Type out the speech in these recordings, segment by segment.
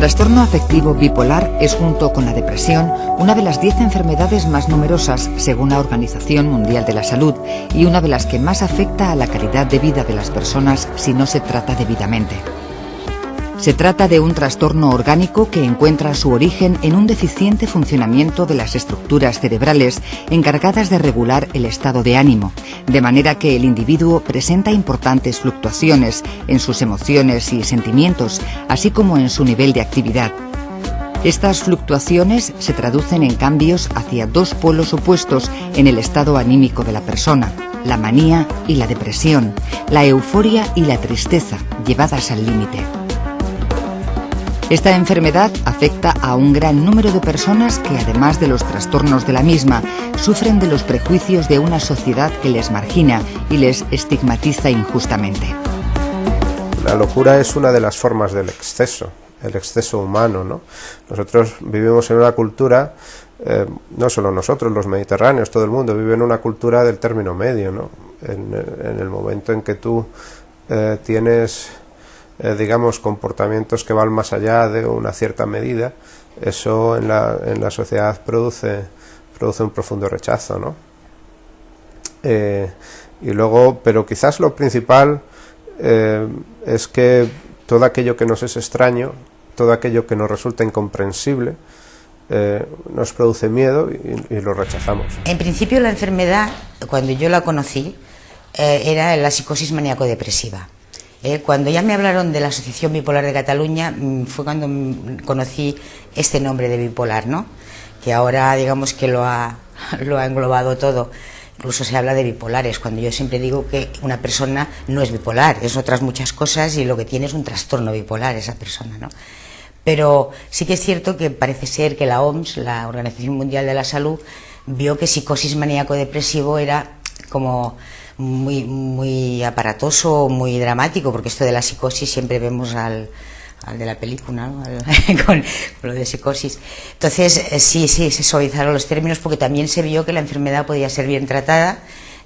trastorno afectivo bipolar es, junto con la depresión, una de las 10 enfermedades más numerosas según la Organización Mundial de la Salud y una de las que más afecta a la calidad de vida de las personas si no se trata debidamente. Se trata de un trastorno orgánico que encuentra su origen en un deficiente funcionamiento de las estructuras cerebrales encargadas de regular el estado de ánimo, de manera que el individuo presenta importantes fluctuaciones en sus emociones y sentimientos, así como en su nivel de actividad. Estas fluctuaciones se traducen en cambios hacia dos polos opuestos en el estado anímico de la persona: la manía y la depresión, la euforia y la tristeza, llevadas al límite. Esta enfermedad afecta a un gran número de personas que, además de los trastornos de la misma, sufren de los prejuicios de una sociedad que les margina y les estigmatiza injustamente. La locura es una de las formas del exceso, el exceso humano, ¿no? Nosotros vivimos en una cultura, no solo nosotros, los mediterráneos, todo el mundo vive en una cultura del término medio, ¿no? En el momento en que tú tienes digamos, comportamientos que van más allá de una cierta medida, eso en la sociedad produce un profundo rechazo, ¿no? Y luego, pero quizás lo principal es que todo aquello que nos es extraño, todo aquello que nos resulta incomprensible, nos produce miedo y lo rechazamos. En principio la enfermedad, cuando yo la conocí, era la psicosis maníaco-depresiva. Cuando ya me hablaron de la Asociación Bipolar de Cataluña, fue cuando conocí este nombre de bipolar, ¿no? Que ahora digamos que lo ha englobado todo. Incluso se habla de bipolares, cuando yo siempre digo que una persona no es bipolar, es otras muchas cosas y lo que tiene es un trastorno bipolar esa persona, ¿no? Pero sí que es cierto que parece ser que la OMS, la Organización Mundial de la Salud, vio que psicosis maníaco-depresivo era como muy aparatoso, muy dramático, porque esto de la psicosis siempre vemos al de la película, ¿no? con lo de psicosis. Entonces sí se suavizaron los términos, porque también se vio que la enfermedad podía ser bien tratada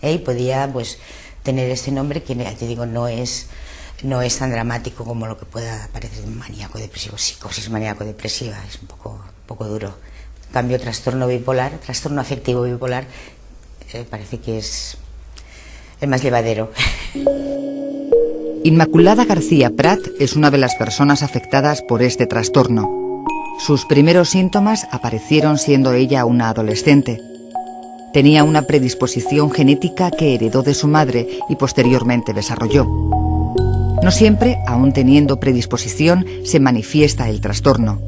y podía pues tener este nombre que, te digo, no es tan dramático como lo que pueda parecer maníaco-depresivo. Psicosis maníaco-depresiva es un poco duro. En cambio, trastorno bipolar, trastorno afectivo bipolar, parece que es el más llevadero. Inmaculada García Prat es una de las personas afectadas por este trastorno. Sus primeros síntomas aparecieron siendo ella una adolescente. Tenía una predisposición genética que heredó de su madre y posteriormente desarrolló. No siempre, aun teniendo predisposición, se manifiesta el trastorno.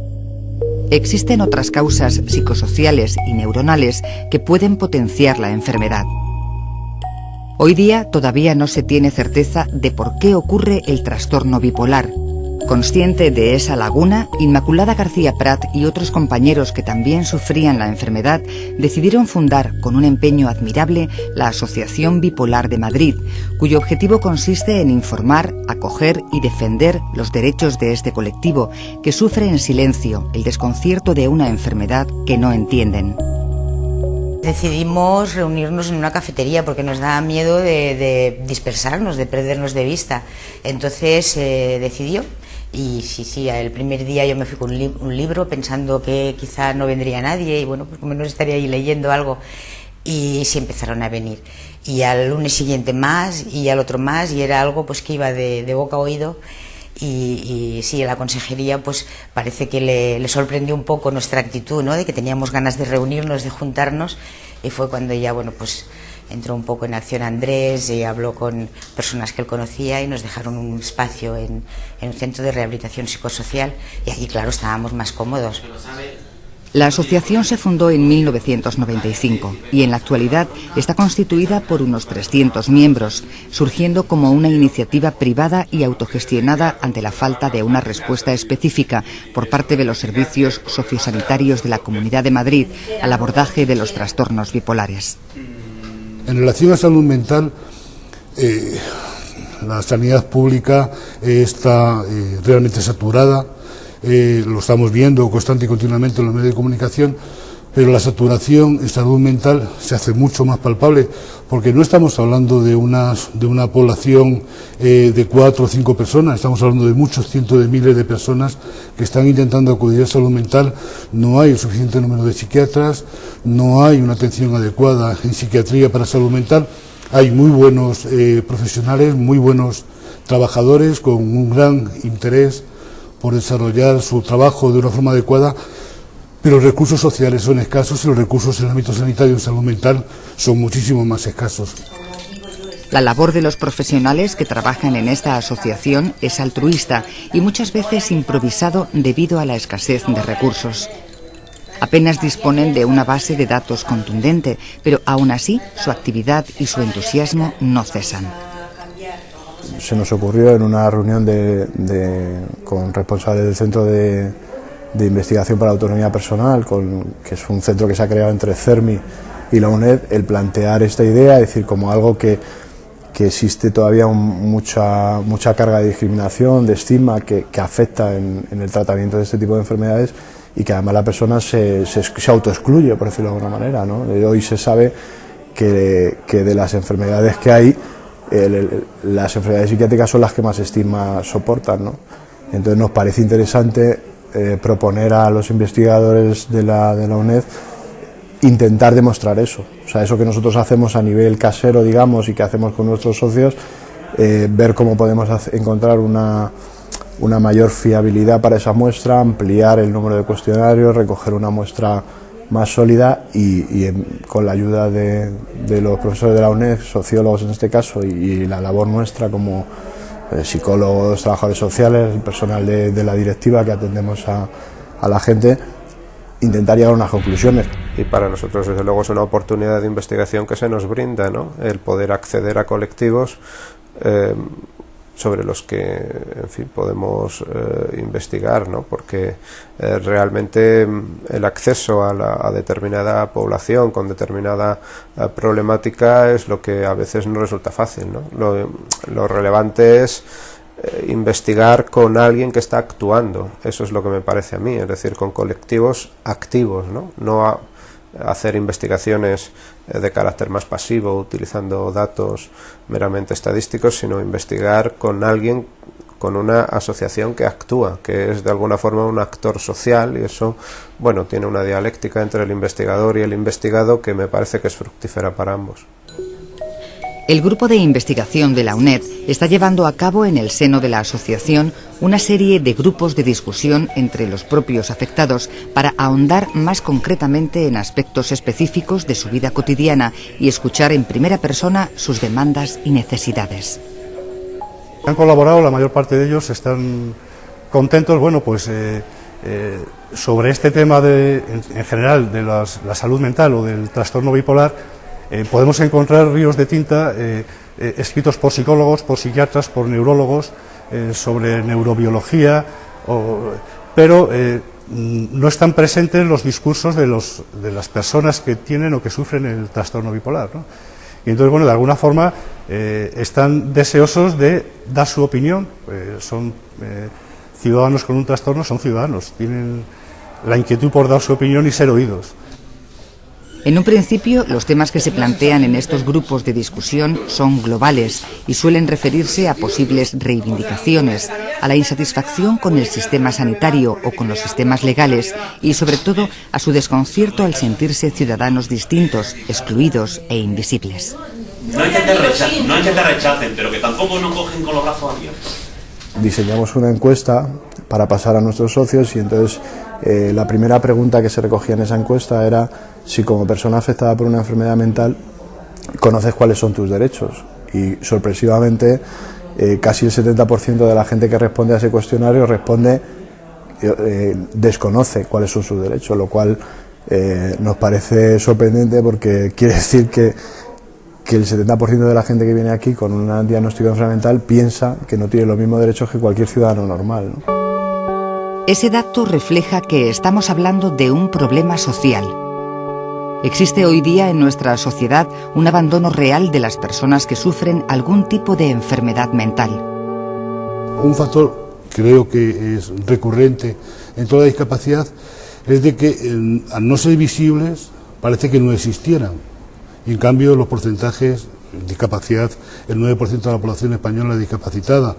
Existen otras causas psicosociales y neuronales que pueden potenciar la enfermedad. Hoy día todavía no se tiene certeza de por qué ocurre el trastorno bipolar. Consciente de esa laguna, Inmaculada García Prat y otros compañeros que también sufrían la enfermedad decidieron fundar, con un empeño admirable, la Asociación Bipolar de Madrid, cuyo objetivo consiste en informar, acoger y defender los derechos de este colectivo, que sufre en silencio el desconcierto de una enfermedad que no entienden. Decidimos reunirnos en una cafetería porque nos daba miedo de dispersarnos, de perdernos de vista. Entonces decidió, y sí, el primer día yo me fui con un libro pensando que quizá no vendría nadie y bueno, pues como menos estaría ahí leyendo algo, y sí empezaron a venir. Y al lunes siguiente más y al otro más, y era algo pues que iba de boca a oído. Y sí, la consejería pues parece que le sorprendió un poco nuestra actitud, ¿no? De que teníamos ganas de reunirnos, de juntarnos, y fue cuando ya, bueno, pues entró un poco en acción Andrés y habló con personas que él conocía y nos dejaron un espacio en un centro de rehabilitación psicosocial, y allí, claro, estábamos más cómodos. La asociación se fundó en 1995 y en la actualidad está constituida por unos 300 miembros, surgiendo como una iniciativa privada y autogestionada ante la falta de una respuesta específica por parte de los servicios sociosanitarios de la Comunidad de Madrid al abordaje de los trastornos bipolares. En relación a salud mental, la sanidad pública está realmente saturada. Lo estamos viendo constante y continuamente en los medios de comunicación, pero la saturación en salud mental se hace mucho más palpable, porque no estamos hablando de una población de 4 o 5 personas, estamos hablando de muchos cientos de miles de personas que están intentando acudir a salud mental. No hay el suficiente número de psiquiatras, no hay una atención adecuada en psiquiatría para salud mental. Hay muy buenos profesionales, muy buenos trabajadores con un gran interés por desarrollar su trabajo de una forma adecuada, pero los recursos sociales son escasos y los recursos en el ámbito sanitario y en salud mental son muchísimo más escasos. La labor de los profesionales que trabajan en esta asociación es altruista y muchas veces improvisado debido a la escasez de recursos. Apenas disponen de una base de datos contundente, pero aún así su actividad y su entusiasmo no cesan. Se nos ocurrió en una reunión con responsables del Centro de Investigación para la Autonomía Personal, que es un centro que se ha creado entre CERMI y la UNED, el plantear esta idea, es decir, como algo que existe todavía mucha carga de discriminación, de estigma que afecta en el tratamiento de este tipo de enfermedades, y que además la persona se autoexcluye, por decirlo de alguna manera, ¿no? Hoy se sabe que de las enfermedades que hay, las enfermedades psiquiátricas son las que más estigma soportan, ¿no? Entonces nos parece interesante proponer a los investigadores de la UNED intentar demostrar eso, o sea, eso que nosotros hacemos a nivel casero, digamos, y que hacemos con nuestros socios, ver cómo podemos encontrar una mayor fiabilidad para esa muestra, ampliar el número de cuestionarios, recoger una muestra más sólida y con la ayuda de los profesores de la UNED, sociólogos en este caso, y la labor nuestra como psicólogos, trabajadores sociales, el personal de la directiva que atendemos a la gente, intentar llegar a unas conclusiones. Y para nosotros, desde luego, es una oportunidad de investigación que se nos brinda, ¿no? El poder acceder a colectivos sobre los que, en fin, podemos investigar, ¿no? Porque realmente el acceso a determinada población con determinada problemática es lo que a veces no resulta fácil, ¿no? Lo relevante es investigar con alguien que está actuando, eso es lo que me parece a mí, es decir, con colectivos activos, no hacer investigaciones de carácter más pasivo, utilizando datos meramente estadísticos, sino investigar con alguien, con una asociación que actúa, que es de alguna forma un actor social, y eso, bueno, tiene una dialéctica entre el investigador y el investigado que me parece que es fructífera para ambos. El grupo de investigación de la UNED está llevando a cabo en el seno de la asociación una serie de grupos de discusión entre los propios afectados para ahondar más concretamente en aspectos específicos de su vida cotidiana y escuchar en primera persona sus demandas y necesidades. Han colaborado, la mayor parte de ellos están contentos, bueno, pues sobre este tema en general de la salud mental o del trastorno bipolar. Podemos encontrar ríos de tinta escritos por psicólogos, por psiquiatras, por neurólogos, sobre neurobiología, pero no están presentes los discursos de las personas que tienen o que sufren el trastorno bipolar, ¿no? Y entonces, bueno, de alguna forma están deseosos de dar su opinión, son ciudadanos con un trastorno, son ciudadanos, tienen la inquietud por dar su opinión y ser oídos. En un principio, los temas que se plantean en estos grupos de discusión son globales y suelen referirse a posibles reivindicaciones, a la insatisfacción con el sistema sanitario o con los sistemas legales y, sobre todo, a su desconcierto al sentirse ciudadanos distintos, excluidos e invisibles. No hay que te rechacen, pero que tampoco nos cogen con los brazos abiertos. Diseñamos una encuesta para pasar a nuestros socios y entonces la primera pregunta que se recogía en esa encuesta era si como persona afectada por una enfermedad mental conoces cuáles son tus derechos, y sorpresivamente casi el 70% de la gente que responde a ese cuestionario responde desconoce cuáles son sus derechos, lo cual nos parece sorprendente porque quiere decir que el 70% de la gente que viene aquí con un diagnóstico de enfermedad mental piensa que no tiene los mismos derechos que cualquier ciudadano normal, ¿no? Ese dato refleja que estamos hablando de un problema social. Existe hoy día en nuestra sociedad un abandono real de las personas que sufren algún tipo de enfermedad mental. Un factor creo que es recurrente en toda la discapacidad es de que al no ser visibles parece que no existieran. Y en cambio los porcentajes de discapacidad, el 9% de la población española es discapacitada.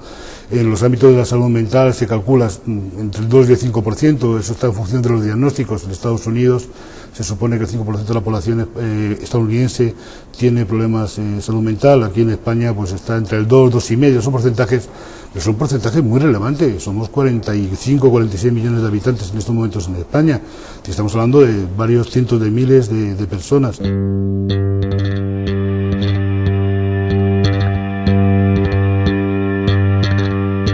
En los ámbitos de la salud mental se calcula entre el 2 y el 5%, eso está en función de los diagnósticos. En Estados Unidos se supone que el 5% de la población estadounidense tiene problemas de salud mental, aquí en España pues está entre el 2, 2,5, son porcentajes, pero son porcentajes muy relevantes, somos 45, 46 millones de habitantes en estos momentos en España, y estamos hablando de varios cientos de miles de personas.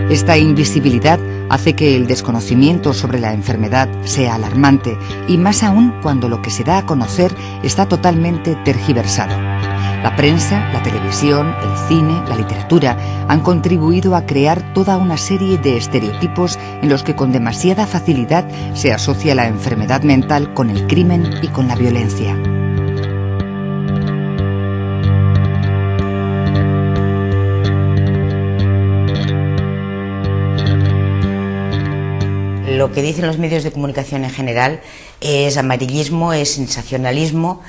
Esta invisibilidad hace que el desconocimiento sobre la enfermedad sea alarmante, y más aún cuando lo que se da a conocer está totalmente tergiversado. La prensa, la televisión, el cine, la literatura han contribuido a crear toda una serie de estereotipos en los que con demasiada facilidad se asocia la enfermedad mental con el crimen y con la violencia. Lo que dicen los medios de comunicación en general es amarillismo, es sensacionalismo,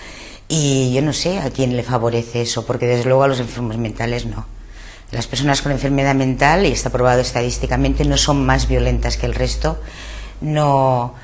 y yo no sé a quién le favorece eso, porque desde luego a los enfermos mentales no. Las personas con enfermedad mental, y está probado estadísticamente, no son más violentas que el resto, no,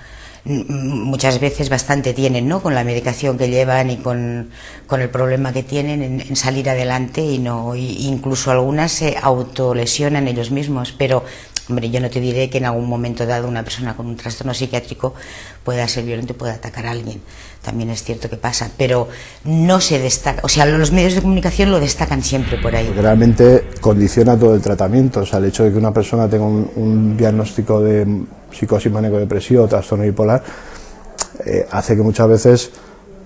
muchas veces bastante tienen, ¿no?, con la medicación que llevan y con el problema que tienen en salir adelante, y no, incluso algunas se autolesionan ellos mismos, pero hombre, yo no te diré que en algún momento dado una persona con un trastorno psiquiátrico pueda ser violento y pueda atacar a alguien. También es cierto que pasa, pero no se destaca, o sea, los medios de comunicación lo destacan siempre por ahí. Porque realmente condiciona todo el tratamiento, o sea, el hecho de que una persona tenga un diagnóstico de psicosis maníaco-depresiva o trastorno bipolar hace que muchas veces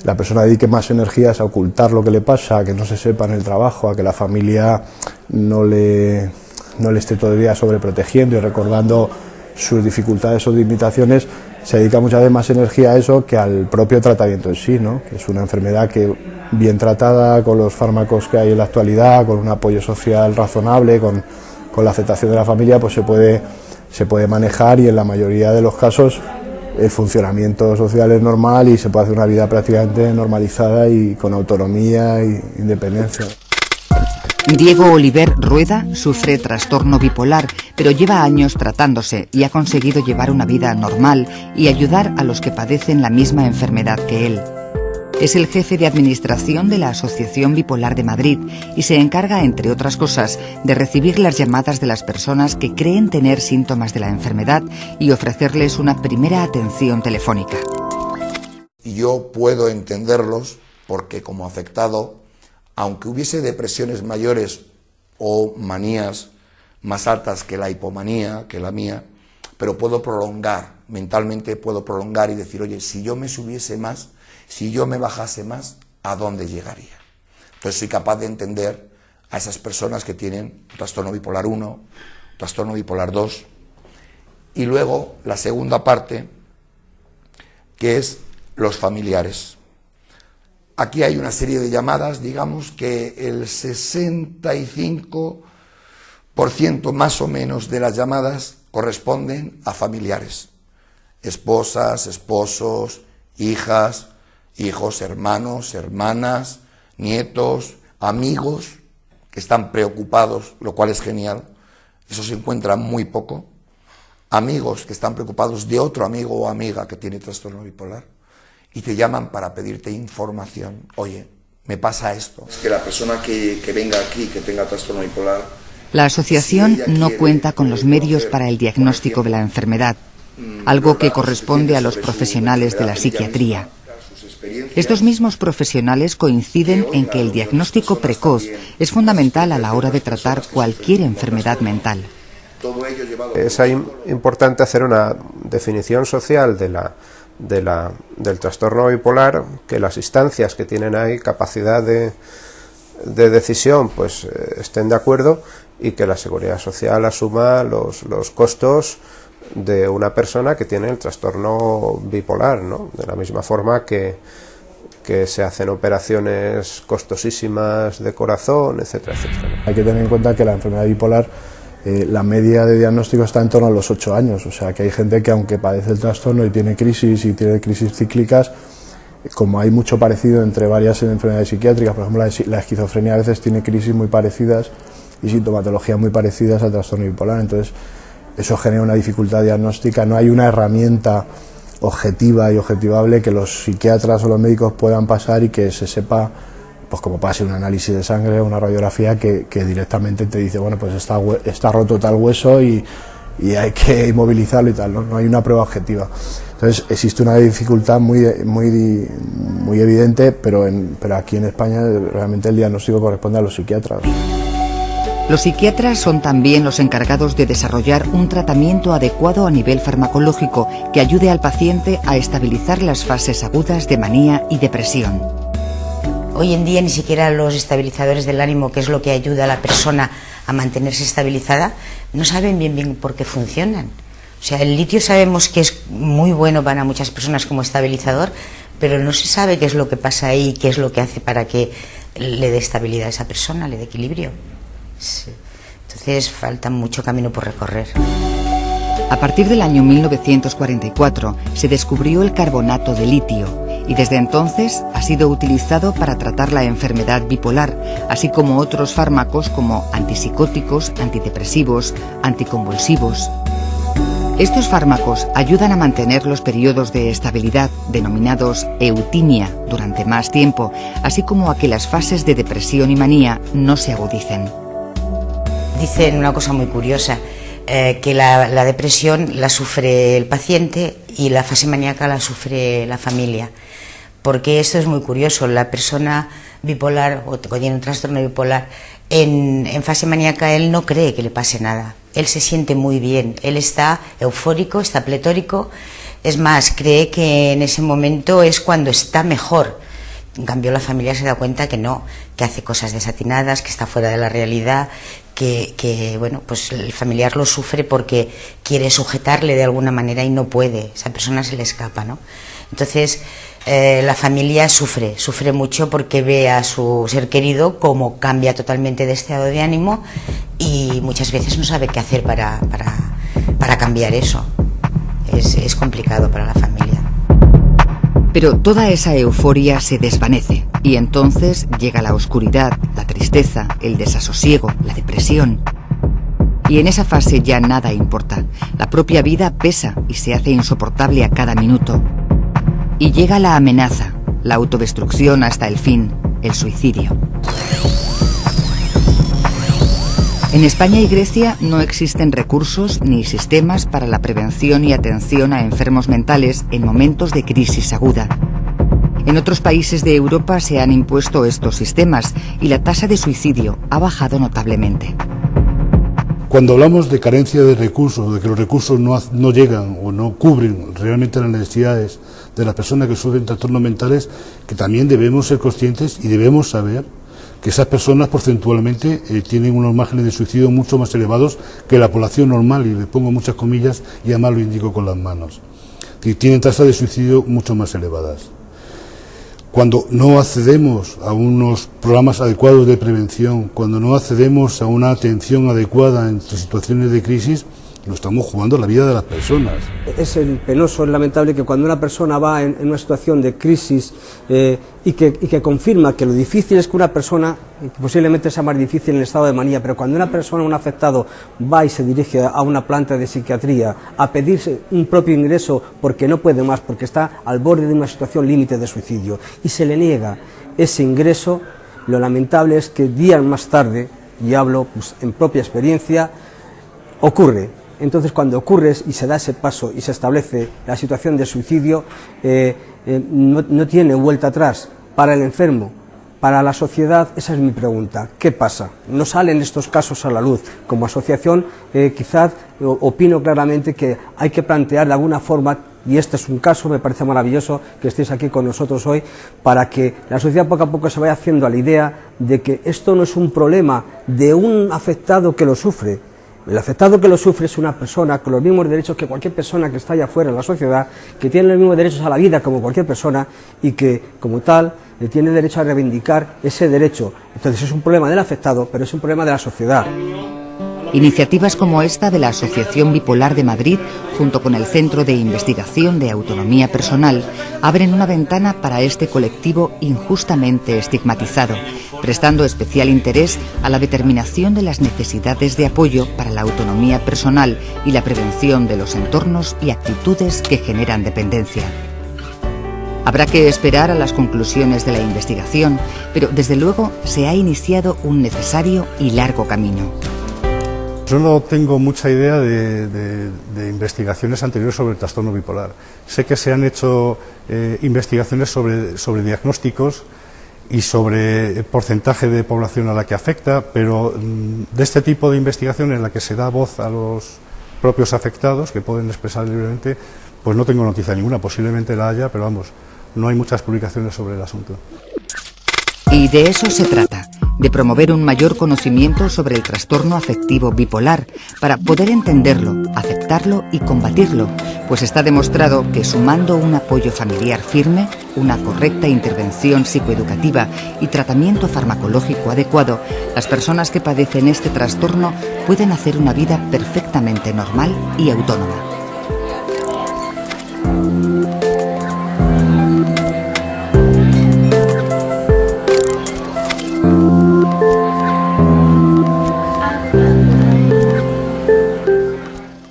la persona dedique más energías a ocultar lo que le pasa, a que no se sepa en el trabajo, a que la familia no le esté todo el día sobreprotegiendo y recordando sus dificultades o limitaciones. Se dedica muchas veces más energía a eso que al propio tratamiento en sí, ¿no?, que es una enfermedad que, bien tratada, con los fármacos que hay en la actualidad, con un apoyo social razonable, con la aceptación de la familia, pues se puede manejar, y en la mayoría de los casos el funcionamiento social es normal y se puede hacer una vida prácticamente normalizada y con autonomía e independencia. Diego Oliver Rueda sufre trastorno bipolar, pero lleva años tratándose y ha conseguido llevar una vida normal y ayudar a los que padecen la misma enfermedad que él. Es el jefe de administración de la Asociación Bipolar de Madrid y se encarga, entre otras cosas, de recibir las llamadas de las personas que creen tener síntomas de la enfermedad y ofrecerles una primera atención telefónica. Yo puedo entenderlos porque, como afectado, aunque hubiese depresiones mayores o manías más altas que la hipomanía, que la mía, pero puedo prolongar, mentalmente puedo prolongar y decir, oye, si yo me subiese más, si yo me bajase más, ¿a dónde llegaría? Entonces soy capaz de entender a esas personas que tienen trastorno bipolar 1, trastorno bipolar 2, y luego la segunda parte, que es los familiares. Aquí hay una serie de llamadas, digamos que el 65% más o menos de las llamadas corresponden a familiares, esposas, esposos, hijas, hijos, hermanos, hermanas, nietos, amigos que están preocupados, lo cual es genial, eso se encuentra muy poco, amigos que están preocupados de otro amigo o amiga que tiene trastorno bipolar, y te llaman para pedirte información. Oye, me pasa esto. Es que la persona que venga aquí, que tenga trastorno bipolar... La asociación no cuenta con los medios para el diagnóstico de la enfermedad, algo que corresponde a los profesionales de la psiquiatría. Estos mismos profesionales coinciden en que el diagnóstico precoz es fundamental a la hora de tratar cualquier enfermedad mental. Es importante hacer una definición social del trastorno bipolar, que las instancias que tienen ahí capacidad de decisión pues estén de acuerdo, y que la Seguridad Social asuma los costos de una persona que tiene el trastorno bipolar, ¿no? De la misma forma que se hacen operaciones costosísimas de corazón, etcétera, etcétera. Hay que tener en cuenta que la enfermedad bipolar la media de diagnóstico está en torno a los 8 años, o sea que hay gente que aunque padece el trastorno y tiene crisis cíclicas, como hay mucho parecido entre varias enfermedades psiquiátricas, por ejemplo la esquizofrenia a veces tiene crisis muy parecidas y sintomatologías muy parecidas al trastorno bipolar, entonces eso genera una dificultad diagnóstica, no hay una herramienta objetiva y objetivable que los psiquiatras o los médicos puedan pasar y que se sepa, pues como pase un análisis de sangre o una radiografía que directamente te dice, bueno, pues está roto tal hueso y hay que inmovilizarlo y tal, ¿no? No hay una prueba objetiva. Entonces existe una dificultad muy evidente, pero aquí en España realmente el diagnóstico corresponde a los psiquiatras. Los psiquiatras son también los encargados de desarrollar un tratamiento adecuado a nivel farmacológico que ayude al paciente a estabilizar las fases agudas de manía y depresión. Hoy en día ni siquiera los estabilizadores del ánimo, que es lo que ayuda a la persona a mantenerse estabilizada, no saben bien por qué funcionan. O sea, el litio sabemos que es muy bueno para muchas personas como estabilizador, pero no se sabe qué es lo que pasa ahí, qué es lo que hace para que le dé estabilidad a esa persona, le dé equilibrio. Sí. Entonces falta mucho camino por recorrer. A partir del año 1944 se descubrió el carbonato de litio y desde entonces ha sido utilizado para tratar la enfermedad bipolar, así como otros fármacos como antipsicóticos, antidepresivos, anticonvulsivos. Estos fármacos ayudan a mantener los periodos de estabilidad, denominados eutimia, durante más tiempo, así como a que las fases de depresión y manía no se agudicen. Dicen una cosa muy curiosa, que la depresión la sufre el paciente y la fase maníaca la sufre la familia. Porque esto es muy curioso, la persona bipolar o tiene un trastorno bipolar, en fase maníaca él no cree que le pase nada, él se siente muy bien, él está eufórico, está pletórico, es más, cree que en ese momento es cuando está mejor. En cambio la familia se da cuenta que no, que hace cosas desatinadas, que está fuera de la realidad, que bueno, pues el familiar lo sufre porque quiere sujetarle de alguna manera y no puede, esa persona se le escapa, ¿no? Entonces la familia sufre mucho porque ve a su ser querido como cambia totalmente de estado de ánimo y muchas veces no sabe qué hacer para cambiar eso. Es complicado para la familia. Pero toda esa euforia se desvanece y entonces llega la oscuridad, la tristeza, el desasosiego, la depresión. Y en esa fase ya nada importa. La propia vida pesa y se hace insoportable a cada minuto. Y llega la amenaza, la autodestrucción hasta el fin, el suicidio. En España y Grecia no existen recursos ni sistemas para la prevención y atención a enfermos mentales en momentos de crisis aguda. En otros países de Europa se han impuesto estos sistemas y la tasa de suicidio ha bajado notablemente. Cuando hablamos de carencia de recursos, de que los recursos no llegan o no cubren realmente las necesidades de las personas que sufren trastornos mentales, que también debemos ser conscientes y debemos saber que esas personas porcentualmente tienen unos márgenes de suicidio mucho más elevados que la población normal, y le pongo muchas comillas y además lo indico con las manos, que tienen tasas de suicidio mucho más elevadas. Cuando no accedemos a unos programas adecuados de prevención, cuando no accedemos a una atención adecuada en situaciones de crisis, nos estamos jugando la vida de las personas. Es penoso, es lamentable que cuando una persona va en una situación de crisis y que confirma que lo difícil es que una persona, posiblemente sea más difícil en el estado de manía, pero cuando una persona, un afectado, va y se dirige a una planta de psiquiatría a pedirse un propio ingreso porque no puede más, porque está al borde de una situación límite de suicidio, y se le niega ese ingreso, lo lamentable es que días más tarde, y hablo pues, en propia experiencia, ocurre. Entonces, cuando ocurre y se da ese paso y se establece la situación de suicidio, no tiene vuelta atrás para el enfermo, para la sociedad. Esa es mi pregunta. ¿Qué pasa? No salen estos casos a la luz. Como asociación, quizás opino claramente que hay que plantear de alguna forma, y este es un caso, me parece maravilloso que estéis aquí con nosotros hoy, para que la sociedad poco a poco se vaya haciendo a la idea de que esto no es un problema de un afectado que lo sufre. El afectado que lo sufre es una persona con los mismos derechos que cualquier persona que está allá afuera en la sociedad, que tiene los mismos derechos a la vida como cualquier persona y que, como tal, tiene derecho a reivindicar ese derecho. Entonces es un problema del afectado, pero es un problema de la sociedad. Iniciativas como esta de la Asociación Bipolar de Madrid, junto con el Centro de Investigación de Autonomía Personal, abren una ventana para este colectivo injustamente estigmatizado, prestando especial interés a la determinación de las necesidades de apoyo para la autonomía personal y la prevención de los entornos y actitudes que generan dependencia. Habrá que esperar a las conclusiones de la investigación, pero desde luego se ha iniciado un necesario y largo camino. Yo no tengo mucha idea de investigaciones anteriores sobre el trastorno bipolar. Sé que se han hecho investigaciones sobre diagnósticos y sobre el porcentaje de población a la que afecta, pero de este tipo de investigaciones en la que se da voz a los propios afectados, que pueden expresar libremente, pues no tengo noticia ninguna. Posiblemente la haya, pero vamos, no hay muchas publicaciones sobre el asunto. Y de eso se trata, de promover un mayor conocimiento sobre el trastorno afectivo bipolar para poder entenderlo, aceptarlo y combatirlo, pues está demostrado que sumando un apoyo familiar firme, una correcta intervención psicoeducativa y tratamiento farmacológico adecuado, las personas que padecen este trastorno pueden hacer una vida perfectamente normal y autónoma.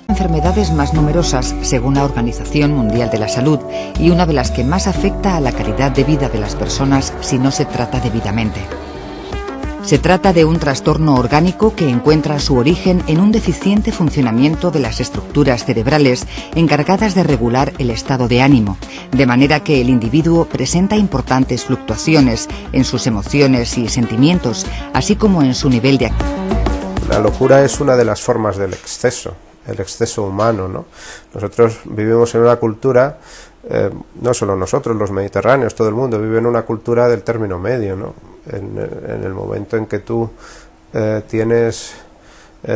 Enfermedades más numerosas según la Organización Mundial de la Salud y una de las que más afecta a la calidad de vida de las personas si no se trata debidamente. Se trata de un trastorno orgánico que encuentra su origen en un deficiente funcionamiento de las estructuras cerebrales encargadas de regular el estado de ánimo, de manera que el individuo presenta importantes fluctuaciones en sus emociones y sentimientos, así como en su nivel de actividad. La locura es una de las formas del exceso, el exceso humano, ¿no? Nosotros vivimos en una cultura, no solo nosotros, los mediterráneos, todo el mundo vive en una cultura del término medio, ¿no? En el momento en que tú tienes,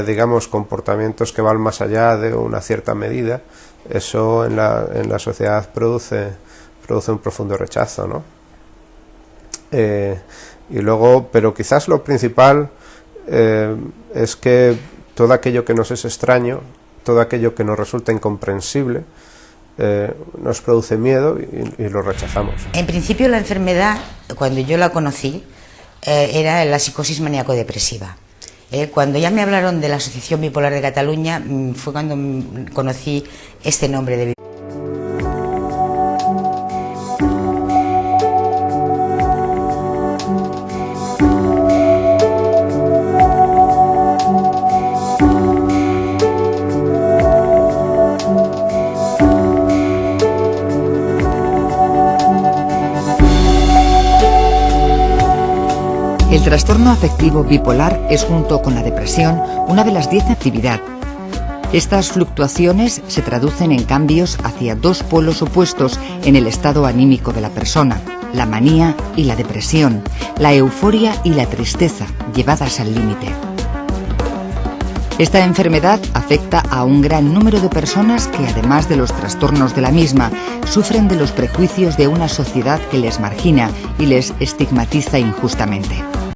digamos, comportamientos que van más allá de una cierta medida, eso en la sociedad produce un profundo rechazo, ¿no? Y luego, pero quizás lo principal es que todo aquello que nos es extraño, todo aquello que nos resulta incomprensible, nos produce miedo y lo rechazamos. En principio la enfermedad, cuando yo la conocí, era la psicosis maníaco-depresiva. Cuando ya me hablaron de la Asociación Bipolar de Cataluña, fue cuando conocí este nombre de El trastorno afectivo bipolar es, junto con la depresión, una de las 10 actividades. Estas fluctuaciones se traducen en cambios hacia dos polos opuestos en el estado anímico de la persona, la manía y la depresión, la euforia y la tristeza, llevadas al límite. Esta enfermedad afecta a un gran número de personas que, además de los trastornos de la misma, sufren de los prejuicios de una sociedad que les margina y les estigmatiza injustamente.